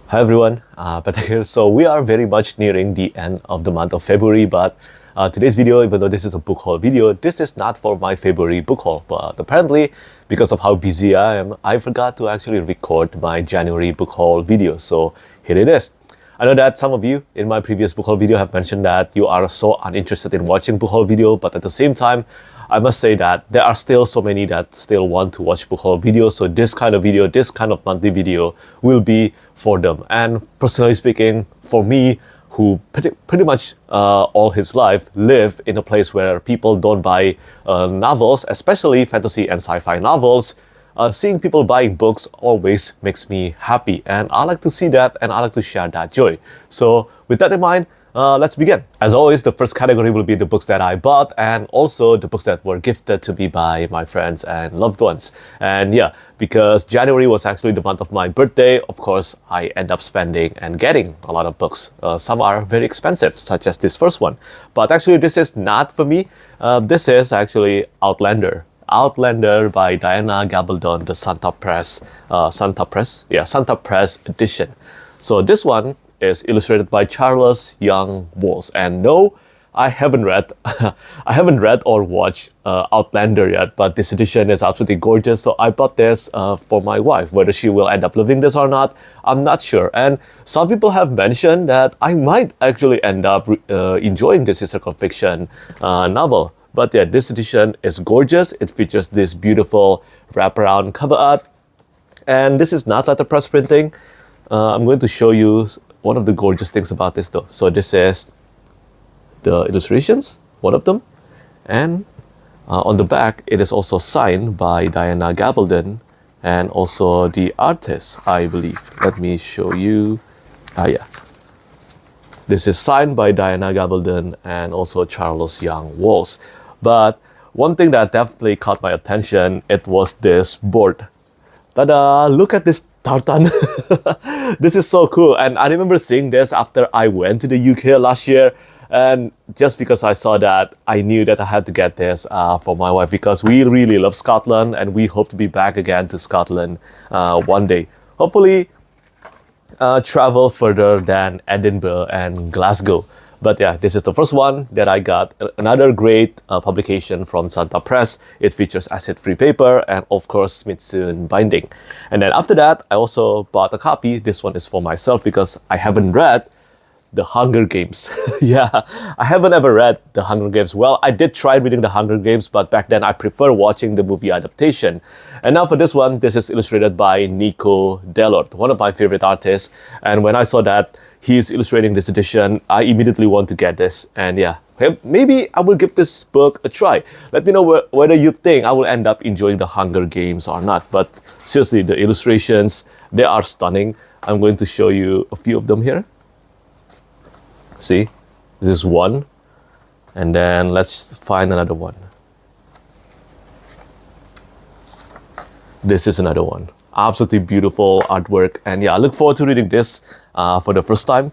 Hi everyone, Petrik here. So we are very much nearing the end of the month of February, but today's video, even though this is a book haul video, this is not for my February book haul. But apparently, because of how busy I am, I forgot to actually record my January book haul video. So here it is. I know that some of you in my previous book haul video have mentioned that you are so uninterested in watching book haul video, but at the same time, I must say that there are still so many that still want to watch book haul videos. So this kind of video, this kind of monthly video will be for them. And personally speaking, for me, who pretty much all his life live in a place where people don't buy novels, especially fantasy and sci-fi novels, seeing people buying books always makes me happy. And I like to see that and I like to share that joy. So with that in mind, let's begin. As always, the first category will be the books that I bought and also the books that were gifted to me by my friends and loved ones. And yeah, because January was actually the month of my birthday, of course, I end up spending and getting a lot of books. Some are very expensive, such as this first one. But actually, this is not for me. This is actually Outlander. Outlander by Diana Gabaldon, the Suntup Press. Suntup Press edition. So this one is illustrated by Charles Young Walls. And no, I haven't read or watched Outlander yet, but this edition is absolutely gorgeous. So I bought this for my wife. Whether she will end up loving this or not, I'm not sure. And some people have mentioned that I might actually end up enjoying this historical fiction novel. But yeah, this edition is gorgeous. It features this beautiful wraparound cover art. And this is not letterpress printing. I'm going to show you one of the gorgeous things about this though. So this is the illustrations, one of them. And on the back, it is also signed by Diana Gabaldon and also the artist, I believe. Let me show you. Yeah. This is signed by Diana Gabaldon and also Charles Young Walls. But one thing that definitely caught my attention, it was this board. Ta-da! Look at this tartan. This is so cool. And I remember seeing this after I went to the UK last year. And just because I saw that, I knew that I had to get this for my wife because we really love Scotland and we hope to be back again to Scotland one day. Hopefully, travel further than Edinburgh and Glasgow. But yeah, this is the first one that I got. Another great publication from Suntup Press. It features acid-free paper and of course Smithsonian binding. And then after that, I also bought a copy. This one is for myself because I haven't read The Hunger Games. Yeah, I haven't ever read The Hunger Games. Well, I did try reading The Hunger Games, but back then I prefer watching the movie adaptation. And now for this one, this is illustrated by Nico Delort, one of my favorite artists. And when I saw that he's illustrating this edition, I immediately want to get this. And yeah, maybe I will give this book a try. Let me know whether you think I will end up enjoying The Hunger Games or not. But seriously, the illustrations, they are stunning. I'm going to show you a few of them here. See, this is one. And then let's find another one. This is another one. Absolutely beautiful artwork. And yeah, I look forward to reading this for the first time.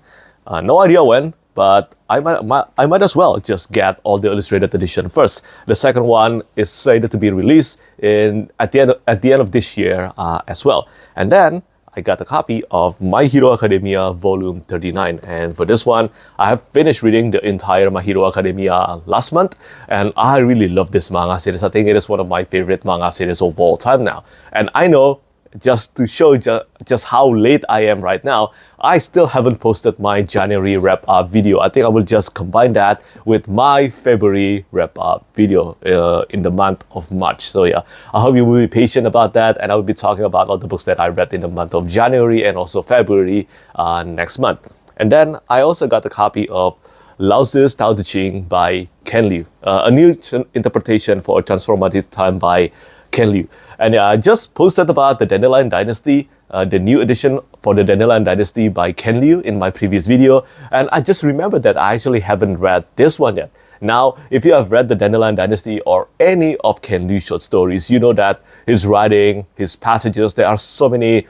No idea when, but I might as well just get all the illustrated edition first. The second one is slated to be released at the end of this year as well. And then I got a copy of My Hero Academia Volume 39. And for this one, I have finished reading the entire My Hero Academia last month. And I really love this manga series. I think it is one of my favorite manga series of all time now. And I know, just to show just how late I am right now, I still haven't posted my January wrap-up video. I think I will just combine that with my February wrap-up video in the month of March. So yeah, I hope you will be patient about that, and I will be talking about all the books that I read in the month of January and also February next month. And then I also got a copy of Lao Tzu's Tao Te Ching by Ken Liu, a new interpretation for a transformative time by Ken Liu. And yeah, I just posted about the Dandelion Dynasty, the new edition for the Dandelion Dynasty by Ken Liu in my previous video. And I just remembered that I actually haven't read this one yet. Now, if you have read the Dandelion Dynasty or any of Ken Liu's short stories, you know that his writing, his passages, there are so many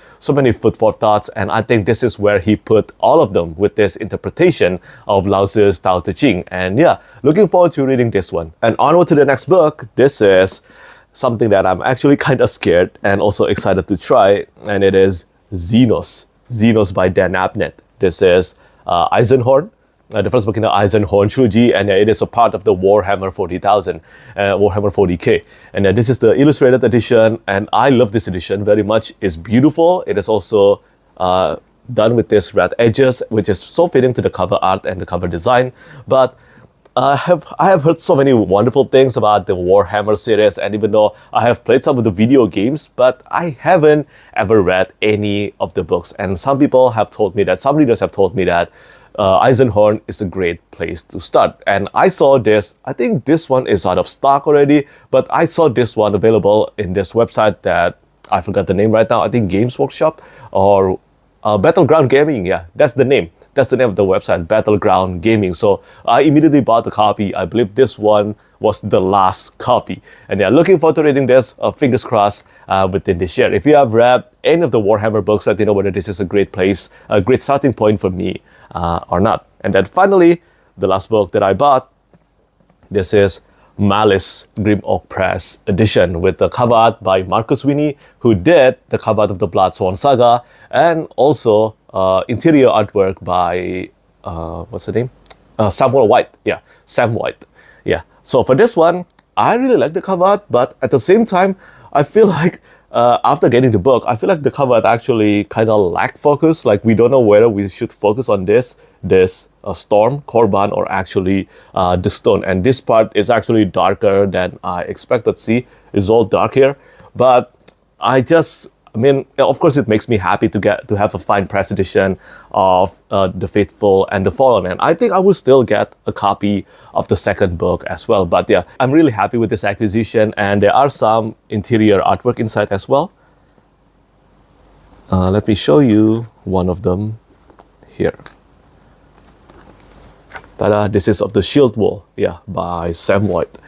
food for thoughts. And I think this is where he put all of them with this interpretation of Lao Tzu's Tao Te Ching. And yeah, looking forward to reading this one. And onward to the next book. This is something that I'm actually kind of scared and also excited to try, and it is Xenos Xenos by Dan Abnett. This is Eisenhorn, the first book in the Eisenhorn trilogy, and it is a part of the Warhammer 40,000, Warhammer 40k. And this is the illustrated edition, and I love this edition very much. It's beautiful. It is also done with this red edges, which is so fitting to the cover art and the cover design. But I have heard so many wonderful things about the Warhammer series, and even though I have played some of the video games, but I haven't ever read any of the books. And some people have told me that, some readers have told me that Eisenhorn is a great place to start. And I saw this, I think this one is out of stock already, but I saw this one available in this website that I forgot the name right now. I think Games Workshop or Battleground Gaming. Yeah, that's the name. That's the name of the website, Battleground Gaming. So I immediately bought a copy. I believe this one was the last copy. And yeah, looking forward to reading this, fingers crossed, within this year. If you have read any of the Warhammer books, let me know whether this is a great place, a great starting point for me or not. And then finally, the last book that I bought, this is Malice Grim Oak Press edition with the cover art by Marcus Winnie, who did the cover art of the Blood Swan Saga, and also interior artwork by, what's the name? Samuel White. Yeah, Sam White. Yeah. So for this one, I really like the cover art, but at the same time, I feel like after getting the book, I feel like the cover art actually kind of lack focus. Like we don't know whether we should focus on this Storm, Korban, or actually the Stone. And this part is actually darker than I expected. See, it's all dark here. But I mean, of course, it makes me happy to have a fine press edition of The Faithful and the Fallen. And I think I will still get a copy of the second book as well. But yeah, I'm really happy with this acquisition. And there are some interior artwork inside as well. Let me show you one of them here. Ta-da, this is of the Shield Wall, yeah, by Sam White.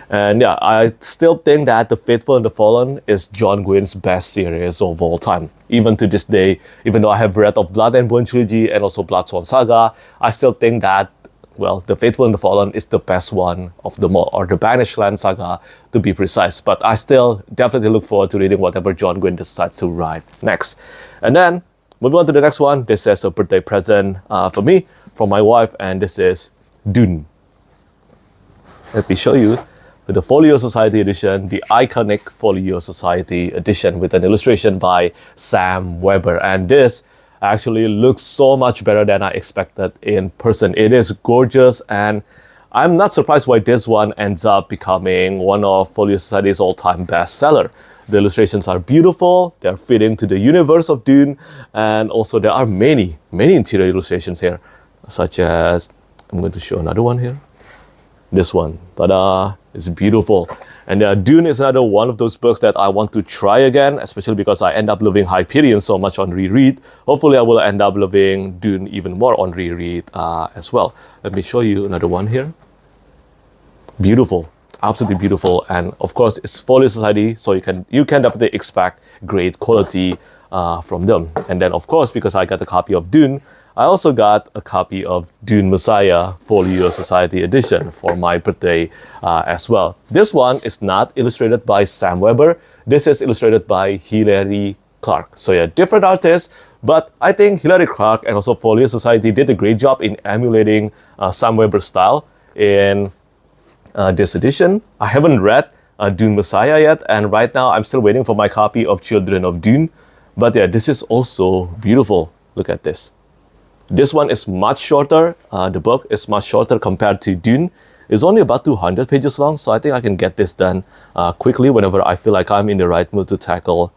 And yeah, I still think that The Faithful and the Fallen is John Gwynn's best series of all time. Even to this day, even though I have read of Blood and Bone trilogy and also Blood Swan Saga, I still think that, well, The Faithful and the Fallen is the best one of them all, or the Banished Land Saga to be precise. But I still definitely look forward to reading whatever John Gwynn decides to write next. And then, moving on to the next one, this is a birthday present for me, from my wife, and this is Dune. Let me show you the Folio Society edition, the iconic Folio Society edition with an illustration by Sam Weber. And this actually looks so much better than I expected in person. It is gorgeous, and I'm not surprised why this one ends up becoming one of Folio Society's all-time bestseller. The illustrations are beautiful, they're fitting to the universe of Dune, and also there are many interior illustrations here, such as, I'm going to show another one here. This one, ta-da, it's beautiful. And Dune is another one of those books that I want to try again, especially because I end up loving Hyperion so much on reread. Hopefully I will end up loving Dune even more on reread as well. Let me show you another one here. Beautiful, absolutely beautiful. And of course it's Folio Society, so you can definitely expect great quality from them. And then of course, because I got a copy of Dune, I also got a copy of Dune Messiah Folio Society edition for my birthday as well. This one is not illustrated by Sam Weber. This is illustrated by Hilary Clark. So yeah, different artists, but I think Hilary Clark and also Folio Society did a great job in emulating Sam Weber's style in this edition. I haven't read Dune Messiah yet, and right now I'm still waiting for my copy of Children of Dune. But yeah, this is also beautiful. Look at this. This one is much shorter. The book is much shorter compared to Dune. It's only about 200 pages long, so I think I can get this done quickly whenever I feel like I'm in the right mood to tackle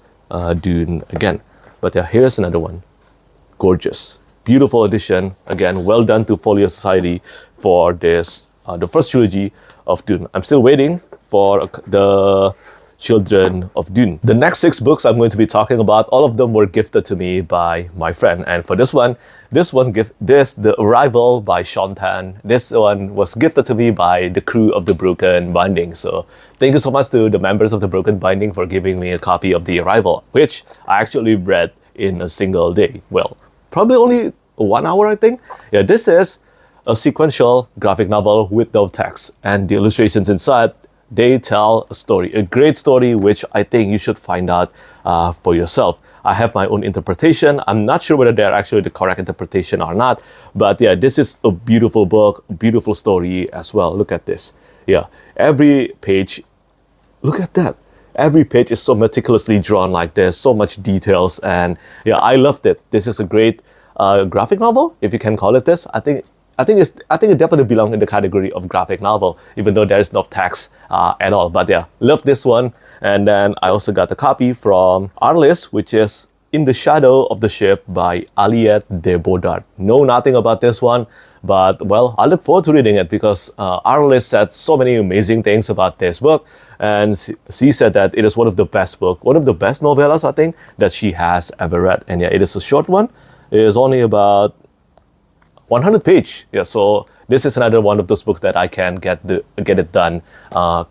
Dune again. But yeah, here's another one. Gorgeous. Beautiful edition. Again, well done to Folio Society for this, the first trilogy of Dune. I'm still waiting for the Children of Dune. The next 6 books I'm going to be talking about, all of them were gifted to me by my friend. And for this, The Arrival by Sean Tan. This one was gifted to me by the crew of The Broken Binding. So thank you so much to the members of The Broken Binding for giving me a copy of The Arrival, which I actually read in a single day. Well, probably only 1 hour, I think. Yeah, this is a sequential graphic novel with no text, and the illustrations inside, they tell a story, a great story, which I think you should find out for yourself. I have my own interpretation. I'm not sure whether they're actually the correct interpretation or not, but yeah, this is a beautiful book, beautiful story as well. Look at this. Yeah, every page, look at that. Every page is so meticulously drawn like this, so much details, and yeah, I loved it. This is a great graphic novel, if you can call it this. I think it definitely belongs in the category of graphic novel, even though there is no text at all. But yeah, love this one. And then I also got a copy from Arliss, which is In the Shadow of the Ship by Aliette de Bodard. Know nothing about this one, but well, I look forward to reading it because Arliss said so many amazing things about this book. And she said that it is one of the best novellas, I think, that she has ever read. And yeah, it is a short one. It is only about 100 pages. Yeah, so this is another one of those books that I can get it done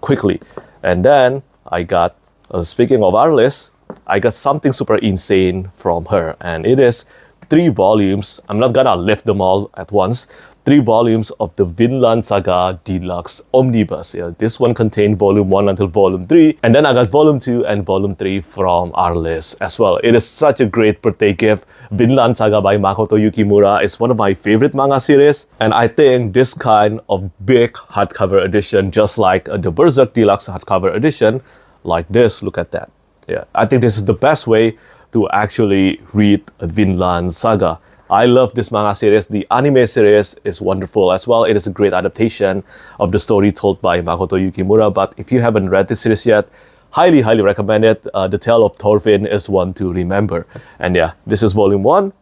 quickly. And then I got, speaking of Arliss, I got something super insane from her, and it is 3 volumes. I'm not gonna lift them all at once. 3 volumes of the Vinland Saga Deluxe Omnibus. Yeah, this one contained volume 1 until volume 3, and then I got volume 2 and volume 3 from Arliss as well. It is such a great birthday gift. Vinland Saga by Makoto Yukimura is one of my favorite manga series, and I think this kind of big hardcover edition, just like the Berserk Deluxe hardcover edition, like this, look at that. Yeah, I think this is the best way to actually read Vinland Saga. I love this manga series. The anime series is wonderful as well. It is a great adaptation of the story told by Makoto Yukimura. But if you haven't read this series yet, highly, highly recommend it. The Tale of Thorfinn is one to remember. And yeah, this is volume 1.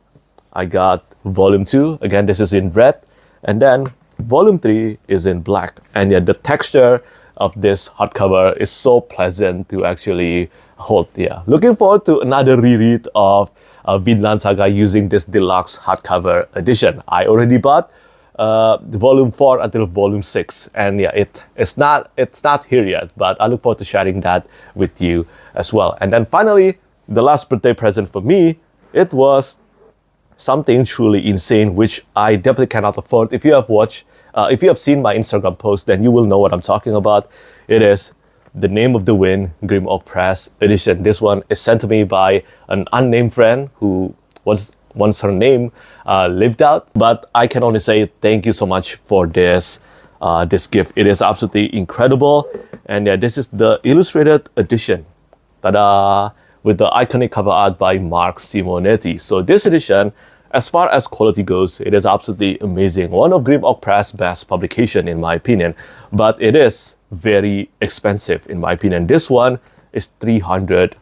I got volume 2. Again, this is in red. And then volume 3 is in black. And yeah, the texture of this hardcover is so pleasant to actually hold. Yeah, looking forward to another reread of Vinland Saga using this deluxe hardcover edition. I already bought volume 4 until volume 6, and yeah, it's not here yet, but I look forward to sharing that with you as well. And then finally, the last birthday present for me, it was something truly insane, which I definitely cannot afford. If you have seen my Instagram post, then you will know what I'm talking about. It is The Name of the Wind Grim Oak Press edition. This one is sent to me by an unnamed friend who once her name lived out. But I can only say thank you so much for this gift. It is absolutely incredible. And yeah, this is the illustrated edition. Ta-da! With the iconic cover art by Mark Simonetti. So this edition, as far as quality goes, it is absolutely amazing. One of Grim Oak Press' best publication in my opinion, but it is very expensive in my opinion. This one is $300.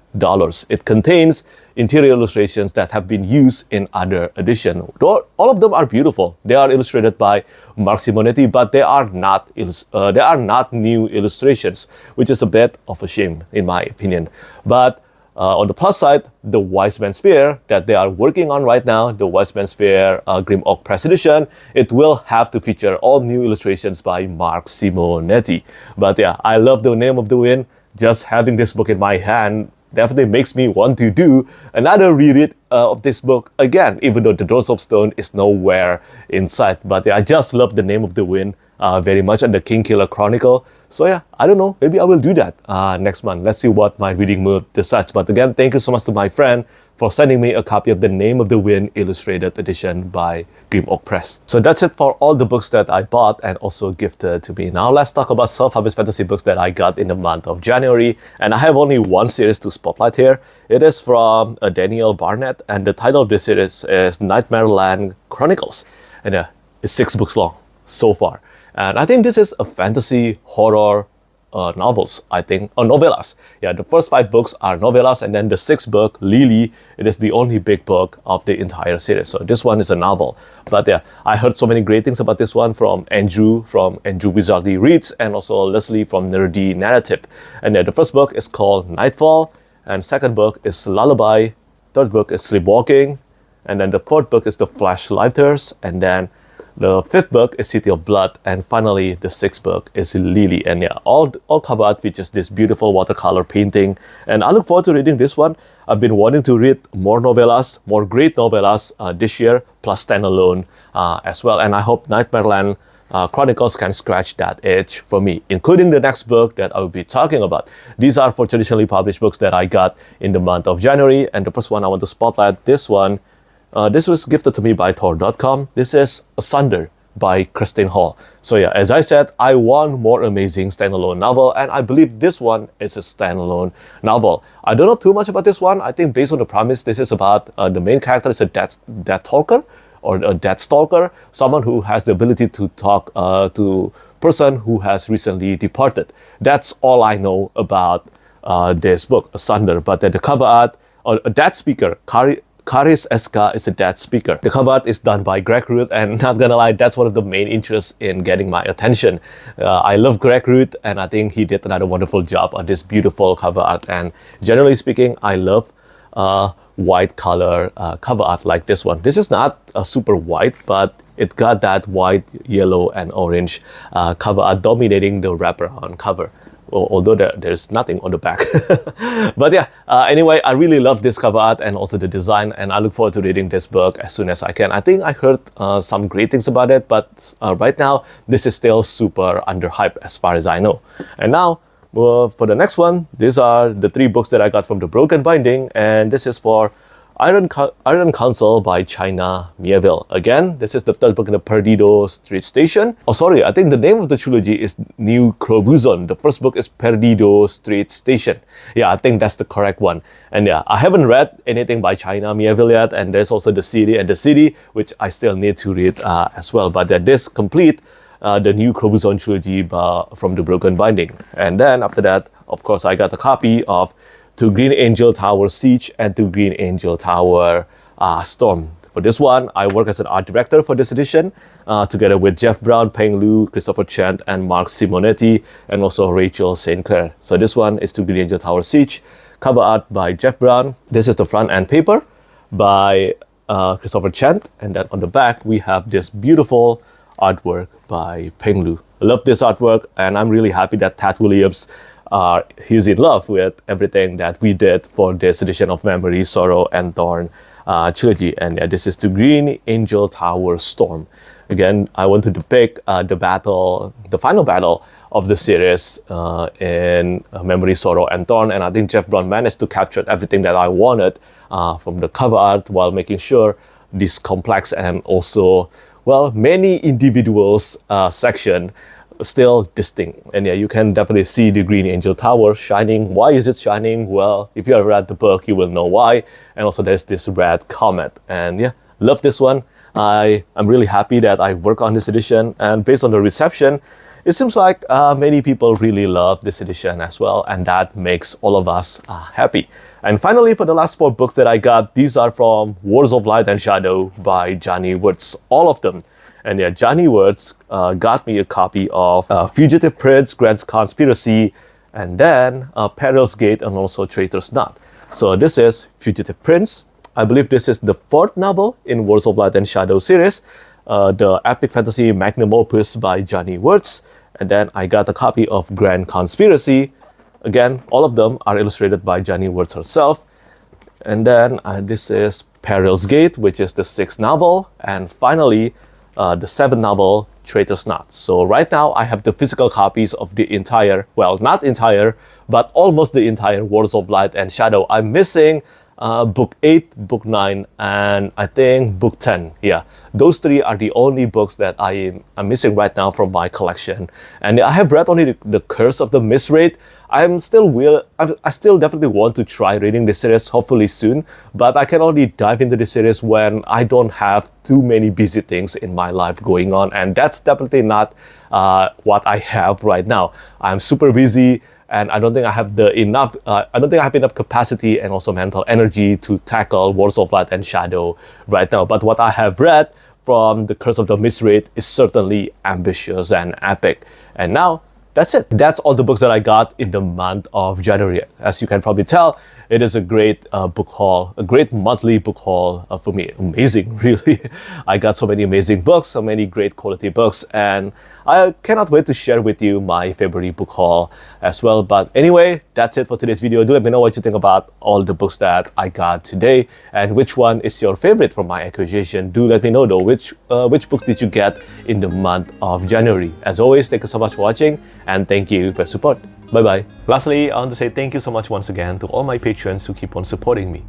It contains interior illustrations that have been used in other editions. All of them are beautiful. They are illustrated by Mark Simonetti, but they are not new illustrations, which is a bit of a shame in my opinion. But on the plus side, the Wise Man's Fear that they are working on right now, the Wise Man's Fear Grim Oak Press edition, it will have to feature all new illustrations by Mark Simonetti. But yeah, I love The Name of the Wind. Just having this book in my hand definitely makes me want to do another reread of this book again, even though The Doors of Stone is nowhere inside. But yeah, I just love The Name of the Wind very much, and the Kingkiller Chronicle. So yeah, I don't know, maybe I will do that next month. Let's see what my reading mood decides. But again, thank you so much to my friend for sending me a copy of The Name of the Wind illustrated edition by Grim Oak Press. So that's it for all the books that I bought and also gifted to me. Now let's talk about self-published fantasy books that I got in the month of January. And I have only one series to spotlight here. It is from Daniel Barnett, and the title of this series is Nightmare Land Chronicles. And it's 6 books long so far. And I think this is a fantasy horror novels, I think, or novellas. Yeah, the first 5 books are novellas, and then the 6th book, Lily, it is the only big book of the entire series. So this one is a novel. But yeah, I heard so many great things about this one from Andrew Wizardly Reads, and also Leslie from Nerdy Narrative. And the first book is called Nightfall, and second book is Lullaby, third book is Sleepwalking, and then the fourth book is The Flashlighters, and then the 5th book is City of Blood, and finally the 6th book is Lily. And yeah, all cover art features this beautiful watercolor painting, and I look forward to reading this one. I've been wanting to read more novellas, more great novellas this year, plus standalone as well. And I hope Nightmare Land chronicles can scratch that itch for me, including the next book that I will be talking about. These are for traditionally published books that I got in the month of January. And the first one I want to spotlight, this one. This was gifted to me by Tor.com. This is Outlander by Christine Hall. So yeah, as I said, I want more amazing standalone novel, and I believe this one is a standalone novel. I don't know too much about this one. I think based on the premise, this is about the main character is a death talker, or a death stalker, someone who has the ability to talk to person who has recently departed. That's all I know about this book, Outlander. But the cover art, or a death speaker, Karis Eska is a death speaker. The cover art is done by Greg Ruth, and not gonna lie, that's one of the main interests in getting my attention. I love Greg Ruth, and I think he did another wonderful job on this beautiful cover art. And generally speaking, I love white color cover art like this one. This is not super white, but it got that white, yellow, and orange cover art dominating the wraparound cover. Although there's nothing on the back. But yeah, anyway, I really love this cover art and also the design, and I look forward to reading this book as soon as I can. I think I heard some great things about it, but right now, this is still super underhyped as far as I know. And now, for the next one, these are the 3 books that I got from the Broken Binding, and this is for Iron Council by China Mieville. Again, this is the 3rd book in the Perdido Street Station. Oh, sorry, I think the name of the trilogy is New Crobuzon. The first book is Perdido Street Station. Yeah, I think that's the correct one. And yeah, I haven't read anything by China Mieville yet, and there's also The City and The City, which I still need to read as well. But this complete the New Crobuzon trilogy from the Broken Binding. And then after that, of course, I got a copy of To Green Angel Tower Siege and To Green Angel Tower Storm. For this one, I work as an art director for this edition, together with Jeff Brown, Peng Lu, Christopher Chant, and Mark Simonetti, and also Rachel St. Clair. So this one is To Green Angel Tower Siege, cover art by Jeff Brown. This is the front end paper by Christopher Chant, and then on the back, we have this beautiful artwork by Peng Lu. I love this artwork, and I'm really happy that Tad Williams he's in love with everything that we did for this edition of Memory, Sorrow, and Thorn trilogy. And this is To Green Angel Tower Storm. Again, I want to depict the final battle of the series in Memory, Sorrow, and Thorn. And I think Jeff Brown managed to capture everything that I wanted from the cover art, while making sure this complex and also, well, many individuals section still distinct. And yeah, you can definitely see the Green Angel Tower shining. Why is it shining? Well, if you have read the book, you will know why. And also there's this red comet. And yeah, love this one. I'm really happy that I work on this edition, and based on the reception, it seems like many people really love this edition as well, and that makes all of us happy. And finally, for the last 4 books that I got, these are from Wars of Light and Shadow by Johnny Wirtz, all of them. And yeah, Johnny Wirtz got me a copy of Fugitive Prince, Grand Conspiracy, and then Peril's Gate, and also Traitor's Knot. So this is Fugitive Prince. I believe this is the 4th novel in Wars of Light and Shadow series, the epic fantasy magnum opus by Johnny Wirtz. And then I got a copy of Grand Conspiracy. Again, all of them are illustrated by Johnny Wirtz herself. And then this is Peril's Gate, which is the 6th novel. And finally, the 7th novel, Traitor's Knot. So right now, I have the physical copies of the entire, well, not entire, but almost the entire Wars of Light and Shadow. I'm missing book 8, book 9, and I think book 10. Yeah, those 3 are the only books that I'm missing right now from my collection. And I have read only the Curse of the Misrate. I still definitely want to try reading this series, hopefully soon, but I can only dive into the series when I don't have too many busy things in my life going on, and that's definitely not what I have right now. I'm super busy, and I don't think I have enough capacity and also mental energy to tackle Wars of Light and Shadow right now. But what I have read from The Curse of the Misrate is certainly ambitious and epic. And now, that's it. That's all the books that I got in the month of January. As you can probably tell, it is a great book haul, a great monthly book haul for me. Amazing, really. I got so many amazing books, so many great quality books, and I cannot wait to share with you my February book haul as well. But anyway, that's it for today's video. Do let me know what you think about all the books that I got today, and which one is your favorite from my acquisition. Do let me know though, which book did you get in the month of January. As always, thank you so much for watching, and thank you for your support. Bye bye. Lastly, I want to say thank you so much once again to all my patrons who keep on supporting me.